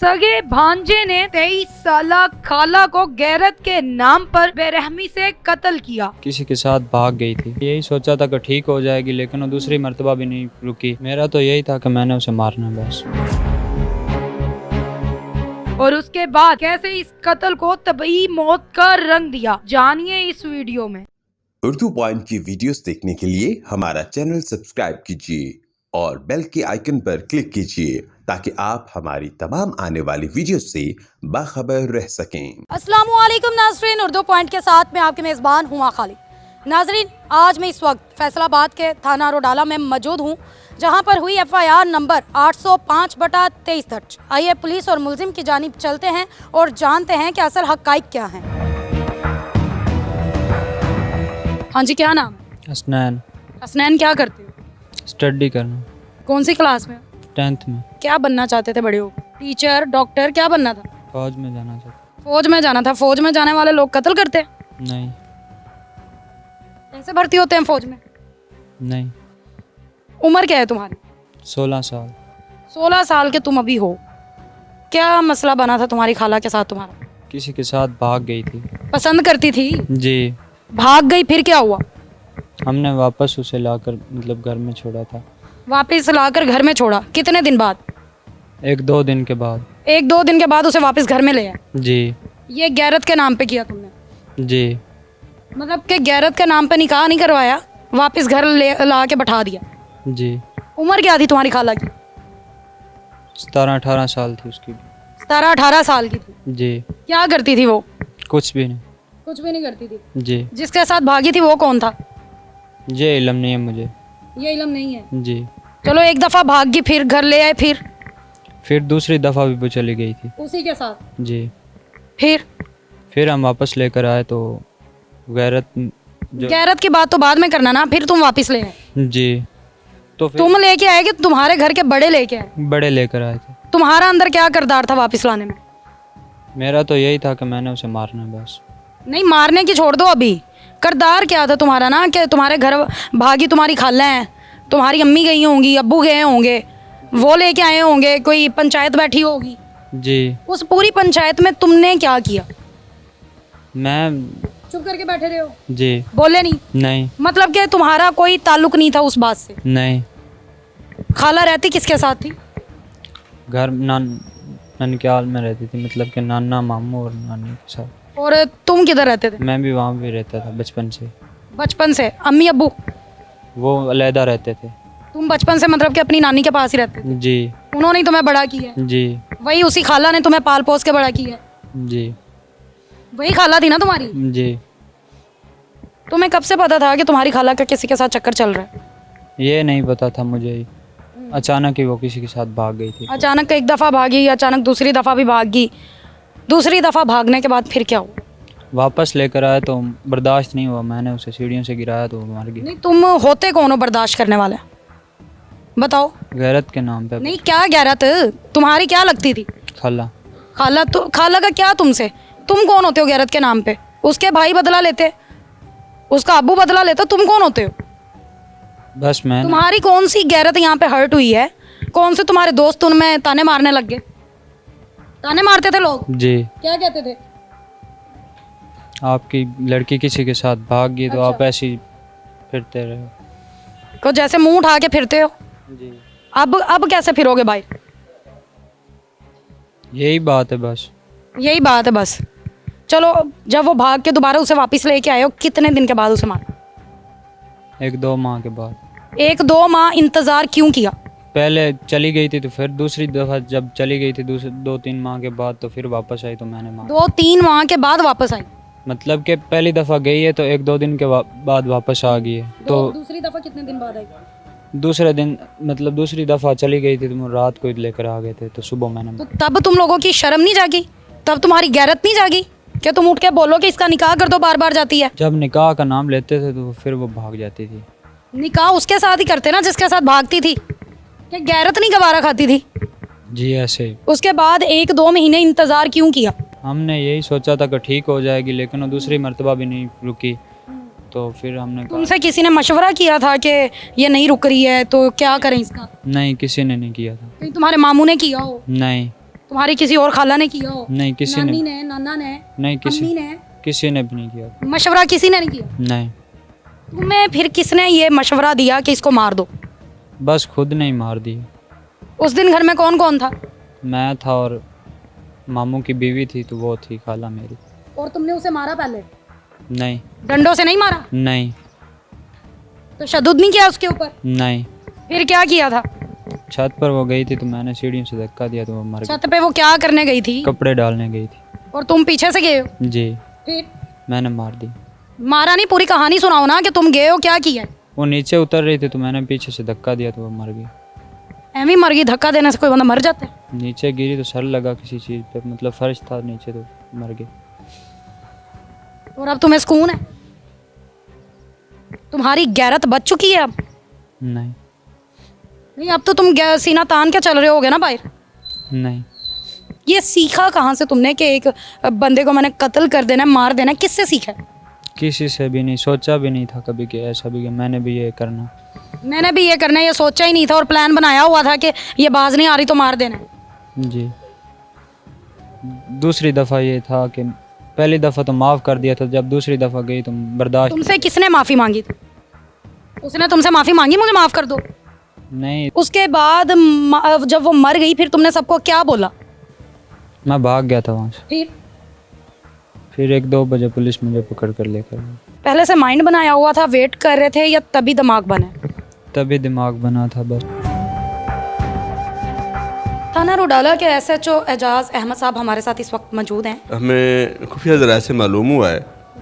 सगे भांजे ने 23 साला खाला को गैरत के नाम पर बेरहमी से कत्ल किया। किसी के साथ भाग गई थी। यही सोचा था कि ठीक हो जाएगी, लेकिन वो दूसरी मर्तबा भी नहीं रुकी। मेरा तो यही था कि मैंने उसे मारना बस। और उसके बाद कैसे इस कत्ल को तबई मौत का रंग दिया, जानिए इस वीडियो में। उर्दू पॉइंट की वीडियोस देखने के लिए हमारा चैनल सब्सक्राइब कीजिए और बेल के आइकन पर क्लिक कीजिए ताकि आप हमारी तमाम आने वाली वीडियो से बाखबर रह सकें। अस्सलामुअलैकुम नाज़रीन, उर्दू पॉइंट के साथ मैं आपके मेज़बान हुमा खालिद। नाज़रीन, आज मैं इस वक्त फैसलाबाद के थाना रोडाला में मौजूद हूँ, जहाँ पर हुई FIR नंबर 805/23 दर्ज। आइए पुलिस और मुलजिम की जानिब चलते हैं और जानते हैं कि असल हक़ाइक़ क्या हैं। हाँ जी, क्या नाम? हसनैन। हसनैन, क्या करते हो? स्टडी करना। कौन सी क्लास में? 10th में। क्या बनना चाहते थे बड़े हो? टीचर, डॉक्टर, क्या बनना था? फौज में जाना चाहता। फौज में जाना था। फौज में जाने वाले लोग कत्ल करते? नहीं। कैसे भर्ती होते हैं फौज में? नहीं। उम्र क्या है तुम्हारी? 16 साल। 16 साल के तुम अभी हो। क्या मसला बना था तुम्हारी खाला के साथ तुम्हारा? किसी के साथ भाग गई थी। पसंद करती थी? जी। भाग गई, फिर क्या हुआ? हमने वापस उसे लाकर मतलब घर में छोड़ा था। वापस लाकर घर में छोड़ा? कितने दिन बाद? 1-2 दिन के बाद। 1-2 दिन के बाद उसे वापस घर में ले आए? जी। ये गैरत के नाम पे किया तुमने? जी। मतलब कि गैरत के नाम पे निकाह नहीं करवाया, वापस घर ले ला के बैठा दिया? जी। उम्र क्या थी तुम्हारी खाला की? 17-18 साल थी उसकी। 17-18 साल की थी। जी। क्या करती थी वो? कुछ भी नहीं। कुछ भी नहीं करती थी। जी। जिसके साथ भागी थी वो कौन था? ये इल्म नहीं है मुझे। ये इल्म नहीं है? जी। चलो, एक दफ़ा भाग गई, फिर घर ले आए, फिर दूसरी दफ़ा भी वो चली गई थी उसी के साथ? जी। फिर हम वापस लेकर आए तो गैरत गैरत की बात तो बाद में करना ना, फिर तुम वापस ले आए? जी। तो फिर तुम लेके आए कि तुम्हारे घर के बड़े लेके आए? बड़े लेकर आए थे। तुम्हारा अंदर क्या किरदार था वापस लाने में? मेरा तो यही था कि मैंने उसे मारना बस। नहीं, मारने की छोड़ दो, अभी किरदार क्या था तुम्हारा ना, कि तुम्हारे घर भागी तुम्हारी खाला हैं, तुम्हारी अम्मी गई होंगी, अब्बू गए होंगे, वो लेके आए होंगे, कोई पंचायत बैठी होगी। जी। उस पूरी पंचायत में तुमने क्या किया? मैं चुप करके बैठे रहे हो? जी। बोले नहीं? नहीं। मतलब कि तुम्हारा कोई ताल्लुक नहीं था उस बात से? नहीं। खाला रहती किसके साथ थी? घर ननक्याल में रहती थी, मतलब कि नाना मामू और नानी के साथ। और तुम किधर रहते थे? मैं भी वहाँ भी रहता था बचपन से। बचपन से? अम्मी अब्बू वो अलहदा रहते थे। तुम बचपन से मतलब कि अपनी नानी के पास ही रहते थे? जी। उन्होंने ही तुम्हें बड़ा किया है? जी। वही उसी खाला ने तुम्हें पाल पोस के बड़ा किया है? जी। वही खाला थी ना तुम्हारी? जी। तुम्हें कब से पता था कि तुम्हारी खाला का किसी के साथ चक्कर चल रहा है? ये नहीं पता था मुझे ही। अचानक ही वो किसी के साथ भाग गई थी। अचानक एक दफ़ा भागी, अचानक दूसरी दफ़ा भी भागी, दूसरी दफ़ा भागने के बाद फिर क्या हुआ? वापस लेकर आए तो बर्दाश्त नहीं हुआ, मैंने उसे सीढ़ियों से गिराया तो वो मर गई। नहीं, तुम होते कौन हो बर्दाश्त करने वाले? बताओ। गैरत के नाम पे। नहीं, क्या गैरत? तुम्हारी क्या लगती थी? खाला। खाला? तो खाला का क्या तुमसे? तुम कौन होते हो गैरत के नाम पे? उसके भाई बदला लेते, उसका अब्बू बदला लेता, तुम कौन होते हो? बस मैं। तुम्हारी कौन सी गैरत यहाँ पे हर्ट हुई है? कौन से तुम्हारे दोस्त उनमें ताने मारने लग गए? ताने मारते थे लोग? जी। क्या कहते थे? आपकी लड़की किसी के साथ भाग गई तो अच्छा। आप ऐसे ही फिरते रहे। को जैसे मुंह उठा के फिरते हो? जी। अब कैसे फिरोगे भाई? यही बात है बस। यही बात है बस। चलो, जब वो भाग के दोबारा उसे वापस लेके आए हो, कितने दिन के बाद उसे मारा? 1-2 माह के बाद। 1-2 माह इंतजार क्यों किया? पहले चली गई थी तो फिर दूसरी दफ़ा जब चली गई थी 2-3 माह के बाद तो फिर वापस आई तो मैंने मारा। 2-3 माह के बाद वापस आई? मतलब कि पहली दफ़ा गई है तो 1-2 दिन के बाद वापस आ गई है तो दूसरी दफा कितने दिन बाद आई? दूसरे दिन मतलब दूसरी दफ़ा चली गई थी तो रात को लेकर आ गए थे तो सुबह मैंने तो तब तुम लोगों की शर्म नहीं जागी? तब तुम्हारी गैरत नहीं जागी कि तुम उठ के बोलो कि इसका निकाह कर दो? बार बार जाती है। जब निकाह का नाम लेते थे तो फिर वो भाग जाती थी। निकाह उसके साथ ही करते ना जिसके साथ भागती थी? क्या गैरत नहीं गवारा खाती थी? जी ऐसे। उसके बाद 1-2 महीने इंतजार क्यों किया? हमने यही सोचा था कि ठीक हो जाएगी, लेकिन वो दूसरी मर्तबा भी नहीं रुकी तो फिर हमने कहा तुमसे किसी ने मशवरा किया था कि ये नहीं रुक रही है तो क्या करें इसका? नहीं, किसी ने नहीं किया था। कहीं तुम्हारे मामू ने किया हो? नहीं। तुम्हारी किसी और खाला ने किया हो? नहीं, किसी नानी ने ने, नाना ने, नहीं, अम्मी ने? किसी ने भी नहीं किया। मशवरा किसी ने नहीं किया? नहीं, तुम्हें फिर किसने ये मशवरा दिया कि इसको मार दो? बस खुद ने ही मार दी। उस दिन घर में कौन कौन था? मैं था और मामू की बीवी थी, तो वो थी खाला मेरी। और तुमने उसे मारा पहले? नहीं, डंडों से नहीं मारा? नहीं, तो शदूद नहीं किया उसके ऊपर? नहीं। फिर क्या किया था? छत पर वो गई थी तो मैंने सीढ़ियों से धक्का दिया तो वो मर गई। छत पे वो क्या करने गई थी? कपड़े डालने गई थी। और तुम पीछे से गए हो? जी, फिर मैंने मार दी। मारा नहीं, पूरी कहानी सुनाओ ना कि तुम गए हो, क्या किया? वो नीचे उतर रही थी तो मैंने पीछे से धक्का दिया तो वो मर गई। एमी मर गई? धक्का देने से कोई बंदा मर जाता है? नीचे गिरी तो सर लगा किसी चीज़ पे, मतलब फर्श था नीचे, तो मर गई। और अब तुम्हें सुकून है? तुम्हारी गैरत बच चुकी है अब? नहीं, नहीं, अब तो तुम सीना तान के चल रहे होगे ना बाहर। नहीं। ये सीखा कहाँ से तुमने कि एक बंदे को मैंने कत्ल कर देना है, मार देना है? किससे सीखा? किसी से भी नहीं, सोचा भी नहीं था कभी कि ऐसा भी कि मैंने भी ये करना। मैंने भी ये करना है, ये सोचा ही नहीं था और प्लान बनाया हुआ था कि ये बाज नहीं आ रही तो मार देना है। जी। दूसरी दफ़ा ये था कि पहली दफ़ा तो माफ़ कर दिया था, जब दूसरी दफ़ा गई तो बर्दाश्त। तुमसे किसने माफी मांगी थी? उसने तुमसे माफी मांगी मुझे माफ कर दो? नहीं, उसके बाद जब वो मर गई फिर तुमने सबको क्या बोला? मैं भाग गया था वहाँ से। फिर 1-2 बजे पुलिस मुझे पकड़ कर लेकर गई। पहले से माइंड बनाया हुआ था, वेट कर रहे थे, या तभी दिमाग बना? तभी दिमाग बना था बस। थाना रोडाला के एसएचओ एजाज अहमद साहब हमारे साथ इस वक्त मौजूद हैं। हमें खुफिया ज़राए से मालूम हुआ है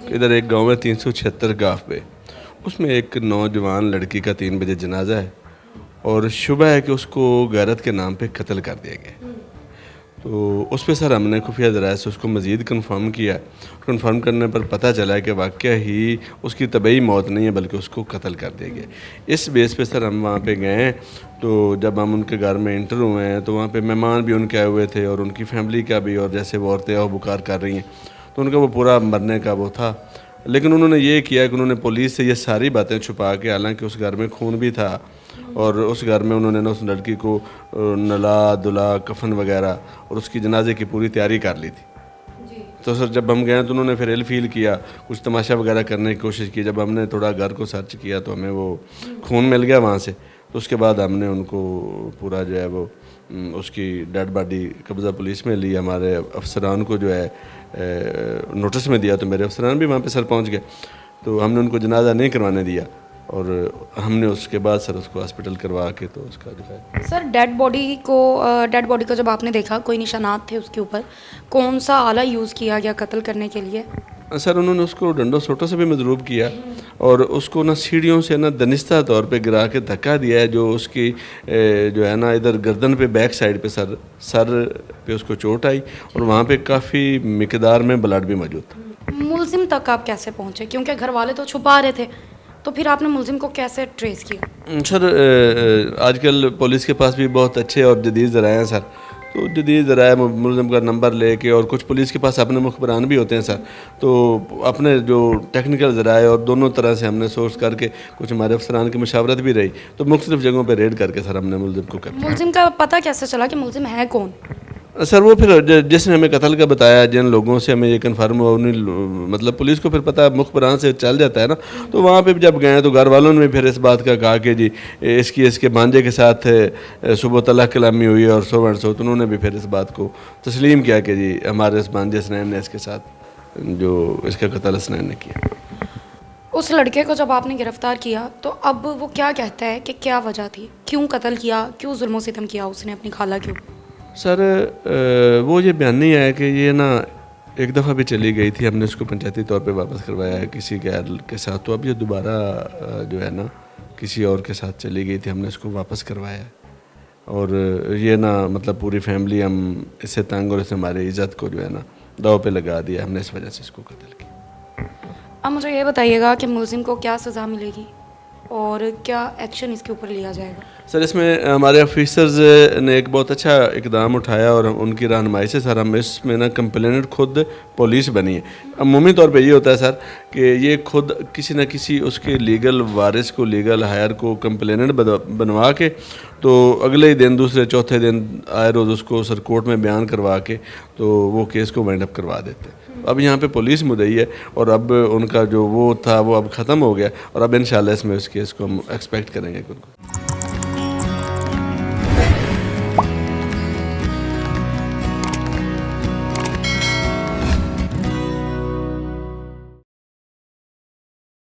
कि इधर एक गांव में 376 गाँव पे उसमें एक नौजवान लड़की का 3 बजे जनाजा है और शुबह है कि उसको गैरत के नाम पे कत्ल कर दिया गया। तो उस पर सर हमने खुफिया ज़राए से उसको मज़ीद कंफर्म किया। कंफर्म करने पर पता चला कि वाकया ही उसकी तबई मौत नहीं है बल्कि उसको कत्ल कर दिया गया। इस बेस पे सर हम वहाँ पे गए, तो जब हम उनके घर में इंटर हुए हैं तो वहाँ पे मेहमान भी उनके आए हुए थे और उनकी फैमिली का भी, और जैसे वो औरतें और बुखार कर रही हैं तो उनका वो पूरा मरने का वो था। लेकिन उन्होंने ये किया कि उन्होंने पुलिस से ये सारी बातें छुपा के, हालांकि उस घर में खून भी था और उस घर में उन्होंने ना उस लड़की को नला दुला कफन वगैरह और उसकी जनाजे की पूरी तैयारी कर ली थी। तो सर जब हम गए तो उन्होंने फिर इल फील किया, कुछ तमाशा वगैरह करने की कोशिश की। जब हमने थोड़ा घर को सर्च किया तो हमें वो खून मिल गया वहाँ से। तो उसके बाद हमने उनको पूरा जो है वो उसकी डेड बॉडी कब्ज़ा पुलिस में ली। हमारे अफसरान को जो है नोटिस में दिया, तो मेरे अफसरान भी वहाँ पे सर पहुँच गए। तो हमने उनको जनाजा नहीं करवाने दिया और हमने उसके बाद सर उसको हॉस्पिटल करवा के तो उसका जो है। सर डेड बॉडी को जब आपने देखा कोई निशानात थे उसके ऊपर, कौन सा आला यूज़ किया गया कत्ल करने के लिए? सर उन्होंने उसको डंडों सोटों से भी मजरूब किया और उसको ना सीढ़ियों से ना दनिस्ता तौर पे गिरा के धक्का दिया है, जो उसकी जो है ना इधर गर्दन पे बैक साइड पे सर पे उसको चोट आई और वहाँ पे काफ़ी मिकदार में ब्लड भी मौजूद था। मुलजिम तक आप कैसे पहुँचे, क्योंकि घर वाले तो छुपा रहे थे, तो फिर आपने मुलजिम को कैसे ट्रेस किया? सर आजकल पुलिस के पास भी बहुत अच्छे और जदीद ज़राए हैं सर। तो जदीद ज़राए मुलज़िम का नंबर लेके, और कुछ पुलिस के पास अपने मुखबरान भी होते हैं सर, तो अपने जो टेक्निकल ज़राए और दोनों तरह से हमने सोर्स करके, कुछ हमारे अफसरान की मशावरत भी रही, तो मुख्तलिफ जगहों पे रेड करके सर हमने मुलज़िम को कर। मुलजिम का पता कैसे चला कि मुलजिम है कौन? सर वो फिर जिसने हमें कत्ल का बताया, जिन लोगों से हमें ये कन्फर्म हुआ, उन्हीं मतलब पुलिस को फिर पता मुखबरान से चल जाता है ना। तो वहाँ पे जब गए तो घर वालों ने भी फिर इस बात का कहा कि जी इसके भांजे के साथ सुबह तलाक कलामी हुई और सो एंड सो। तो उन्होंने भी फिर इस बात को तस्लीम किया कि जी हमारे इस भांजे हसनैन ने इसके साथ जो इसका कत्ल हसनैन ने किया। उस लड़के को जब आपने गिरफ्तार किया तो अब वो क्या कहता है कि क्या वजह थी, क्यों कत्ल किया, क्यों जुल्म सितम किया उसने अपनी खाला के ऊपर? सर वो ये बयान नहीं आया कि ये ना एक दफ़ा भी चली गई थी, हमने उसको पंचायती तौर पे वापस करवाया है किसी गैर के साथ। तो अब ये दोबारा जो है ना किसी और के साथ चली गई थी, हमने उसको वापस करवाया है। और ये ना मतलब पूरी फैमिली हम इससे तंग और इससे हमारी इज़्ज़त को जो है ना दाव पे लगा दिया हमने, इस वजह से इसको कत्ल किया। अब मुझे ये बताइएगा कि मुलजिम को क्या सज़ा मिलेगी और क्या एक्शन इसके ऊपर लिया जाएगा? सर इसमें हमारे ऑफिसर्स ने एक बहुत अच्छा इकदाम उठाया और उनकी रहनुमाई से सर हम इसमें ना कंप्लेनेंट खुद पुलिस बनी है। अमूमी तौर पे ये होता है सर कि ये खुद किसी न किसी उसके लीगल वारिस को, लीगल हायर को कंप्लेनेंट बनवा के तो अगले ही दिन, दूसरे चौथे दिन आए रोज़ उसको सर कोर्ट में बयान करवा के तो वो केस को वाइंड अप करवा देते हैं। अब यहाँ पे पुलिस मुद्दई है और अब उनका जो वो था वो अब ख़त्म हो गया और अब इंशाल्लाह इसमें उस केस को हम एक्सपेक्ट करेंगे।